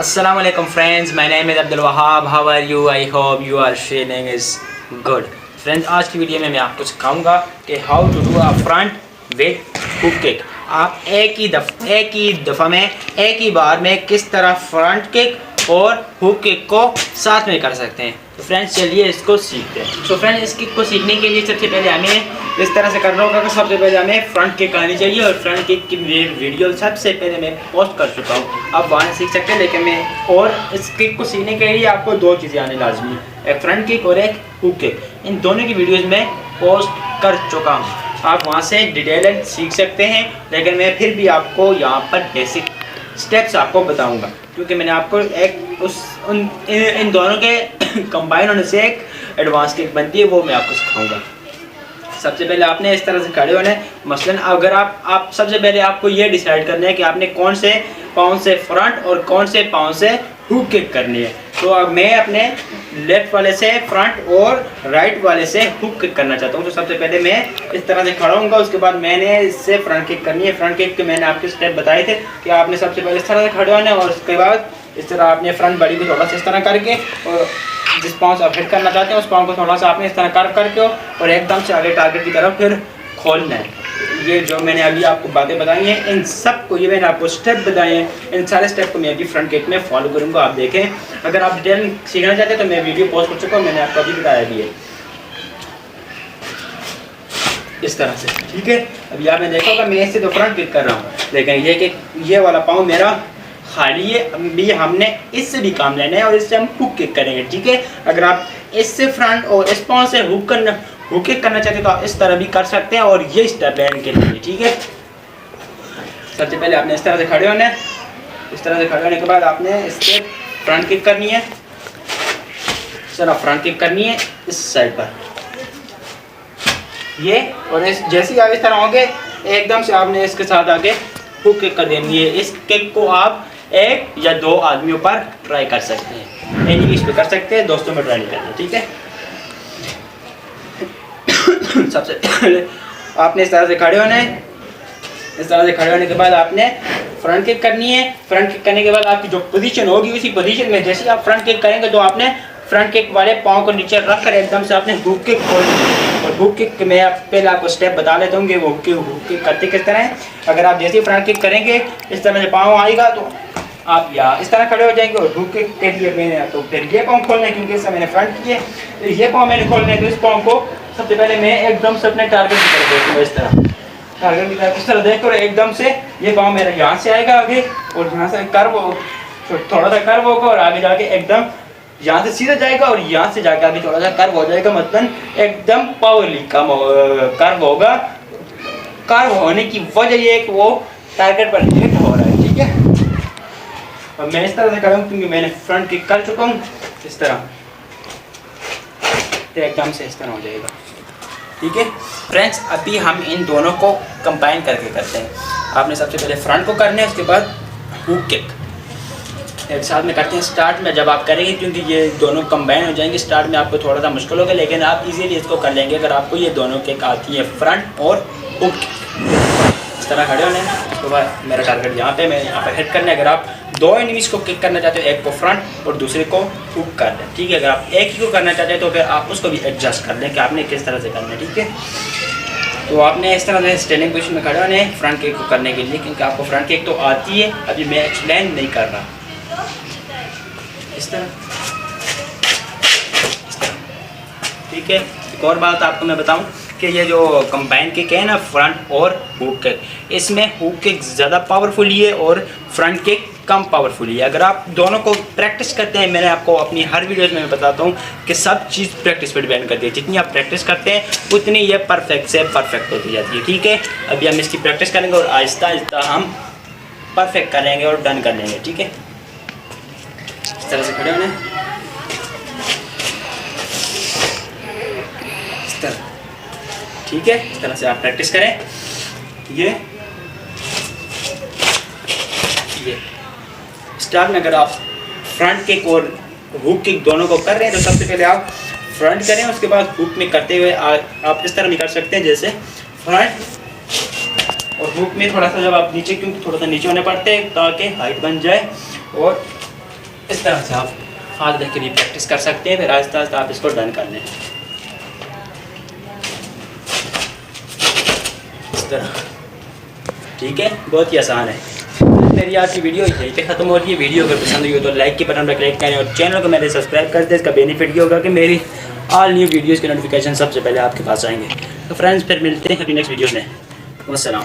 Assalamualaikum friends, my name is Abdul Wahab. How are you? I hope you are feeling is good. Friends, आज की video में मैं आपको सिखाऊंगा कि how to do a front with hook kick. आप एक ही दफ़ा में एक ही बार में किस तरह फ्रंट किक और हुक किक को साथ में कर सकते हैं। तो फ्रेंड्स चलिए इसको सीखते हैं। तो फ्रेंड्स इस किक को सीखने के लिए सबसे पहले हमें इस तरह से करना होगा कि सबसे पहले हमें फ्रंट किक आनी चाहिए और फ्रंट किक की वीडियो सबसे पहले मैं पोस्ट कर चुका हूँ, आप वहाँ सीख सकते हैं। लेकिन मैं और इस किक को सीखने के लिए आपको दो चीज़ें आने लाजमी है, एक फ्रंट किक और एक हुक किक। इन दोनों की वीडियोज़ में पोस्ट कर चुका हूँ, आप वहाँ से डिटेल सीख सकते हैं। लेकिन मैं फिर भी आपको यहाँ पर बेसिक स्टेप्स आपको बताऊँगा, क्योंकि मैंने आपको इन दोनों के कंबाइन होने से एक एडवांस किक बनती है, वो मैं आपको सिखाऊंगा। सबसे पहले आपने इस तरह से खड़े होना है। मसलन अगर आप सबसे पहले आपको ये डिसाइड करना है कि आपने कौन से पाँव से फ्रंट और कौन से पाँव से हुक किक करनी है। तो अब मैं अपने लेफ्ट वाले से फ्रंट और राइट वाले से हुक किक करना चाहता हूँ। तो सबसे पहले मैं इस तरह से खड़ा हूँगा, उसके बाद मैंने इससे फ्रंट किक करनी है। फ्रंट किक के मैंने आपके स्टेप बताए थे कि आपने सबसे पहले इस तरह से खड़े होना है और उसके बाद इस तरह आपने फ्रंट बॉडी को थोड़ा सा इस तरह करके और जिस पाँव से आप हिट करना चाहते हैं उस पाँव को थोड़ा सा आपने इस तरह कर करके और एकदम से आगे टारगेट की तरफ फिर खोलना है। ये जो मैंने अभी आपको बातें बताई हैं, इन सब को, ये मैंने आपको स्टेप बताए हैं, इन सारे स्टेप को मैं अभी फ्रंट किक में फॉलो करूँगा। आप देखें, अगर आप डिटेल सीखना चाहते हैं तो मैं वीडियो पोस्ट कर चुका हूँ, मैंने आपको अभी बताया भी है इस तरह से, ठीक है। अभी आपने देखा होगा मैं इससे तो फ्रंट किक कर रहा हूँ, लेकिन ये वाला पाँव मेरा खाली है। अभी हमने इससे भी काम लेना है और इससे हम हुक किक करेंगे, ठीक है। अगर आप इससे फ्रंट और इस पाँव से हुक किक करना चाहते हैं तो आप इस तरह भी कर सकते हैं और ये स्टेप बैंड के लिए, ठीक है। सबसे पहले आपने इस तरह से खड़े होना है। इस तरह से खड़े होने के बाद आपने इससे फ्रंट किक करनी है, इस तरह फ्रंट किक करनी है इस साइड पर ये, और इस जैसे ही आप इस तरह होंगे एकदम से आपने इसके साथ आगे हुक किक कर देनी है। इस किक को आप एक या दो आदमियों पर ट्राई कर सकते हैं, एनिमीज पे कर सकते हैं, दोस्तों में ट्राई नहीं करना, ठीक है। सबसे पहले आपने इस तरह से खड़े होना है। इस तरह से खड़े होने के बाद आपने फ्रंट किक करनी है। फ्रंट किक करने के बाद आपकी जो पोजीशन होगी उसी पोजीशन में जैसे आप फ्रंट किक करेंगे तो आपने फ्रंट किक वाले पाँव को नीचे रख कर एकदम से आपने हुक किक खोलनी है। और हुक किक में आप पहले आपको स्टेप बता लेता हूँ कि वो हुक किक करते किस तरह है। अगर आप जैसे ही फ्रंट किक करेंगे इस तरह से पाँव आएगा तो आप यहाँ इस तरह खड़े हो जाएंगे और हुक किक के लिए मैंने तो फिर ये पाँव खोलना है, क्योंकि इससे मैंने फ्रंट किए, तो ये पाँव मैंने खोलना है। तो इस पाँव को सबसे पहले मैं एकदम से अपने टारगेट की तरफ देखूँगा, इस तरह टारगेट की तरफ इस तरह देख कर एकदम से ये पाँव मेरा यहाँ से आएगा आगे और यहाँ से कर्व थोड़ा सा कर्व होगा और आगे जाके एकदम यहाँ से सीधा जाएगा और यहाँ से जाके आगे थोड़ा सा कर्व हो जाएगा, मतलब एकदम पावरली कम कर्व होगा। कर्व होने की वजह ये है कि वो टारगेट पर हिट हो रहा है, ठीक है। और मैं इस तरह से करूँ क्योंकि मैंने फ्रंट किक कर चुका हूँ, इस तरह तो एकदम से इस तरह हो जाएगा, ठीक है। फ्रेंड्स अभी हम इन दोनों को कंबाइन करके करते हैं। आपने सबसे पहले फ्रंट को करना है, उसके बाद हुक किक एक साथ में करते हैं स्टार्ट में जब आप करेंगे, क्योंकि ये दोनों कंबाइन हो जाएंगे। स्टार्ट में आपको थोड़ा सा मुश्किल होगा, लेकिन आप इजीली इसको कर लेंगे अगर आपको ये दोनों किक आती है, फ्रंट और हुक। इस तरह खड़े होने हैं, उसके बाद मेरा टारगेट यहाँ पे, मैं यहाँ पर हिट करना है। अगर आप दो एनिमीज को किक करना चाहते हो, एक को फ्रंट और दूसरे को हुक कर दें, ठीक है। अगर आप एक ही को करना चाहते हैं तो फिर आप उसको भी एडजस्ट कर लें कि आपने किस तरह से करना है, ठीक है। तो आपने इस तरह से स्टैंडिंग पोजीशन में खड़े होने हैं फ्रंट किक को करने के लिए, क्योंकि आपको फ्रंट किक तो आती है, अभी मैं एक्सप्लेन नहीं कर रहा। इस तरह, ठीक है। एक और बात आपको मैं बताऊं कि ये जो कंबाइन किक है ना, फ्रंट और हुक किक, इसमें हुक किक ज़्यादा पावरफुल है और फ्रंट किक कम पावरफुल है। अगर आप दोनों को प्रैक्टिस करते हैं, मैंने आपको अपनी हर वीडियोज़ में बताता हूँ कि सब चीज़ प्रैक्टिस पर डिपेंड करती है। जितनी आप प्रैक्टिस करते हैं उतनी ये परफेक्ट से परफेक्ट होती जाती है, ठीक है। अभी हम इसकी प्रैक्टिस करेंगे और आहिस्ता आहिस्ता हम परफेक्ट करेंगे और डन कर लेंगे, ठीक है। इस तरह से खड़े होने, इस तरह, ठीक है। इस तरह से आप प्रैक्टिस करें। ये स्टार्ट में अगर आप फ्रंट किक और हुक किक दोनों को कर रहे हैं तो सबसे पहले आप फ्रंट करें, उसके बाद हुक में करते हुए आप इस तरह भी कर सकते हैं, जैसे फ्रंट और हुक में थोड़ा सा जब आप नीचे, क्योंकि थोड़ा सा नीचे होने पड़ते हैं ताकि हाइट बन जाए, और इस तरह से आप हाथ रख के भी प्रैक्टिस कर सकते हैं, फिर आहिस्ता आहिस्ता आप इसको डन कर लें इस तरह। ठीक है, बहुत ही आसान है। मेरी आज की वीडियो यहीं पे ख़त्म हो रही है। वीडियो अगर पसंद हुई हो तो लाइक के बटन पर क्लिक करें और चैनल को मेरे सब्सक्राइब कर दें। इसका बेनिफिट ये होगा कि मेरी ऑल न्यू वीडियोज़ के नोटिफिकेशन सबसे पहले आपके पास आएंगे। तो फ्रेंड्स फिर मिलते हैं अपनी नेक्स्ट वीडियो में। वस्सलाम।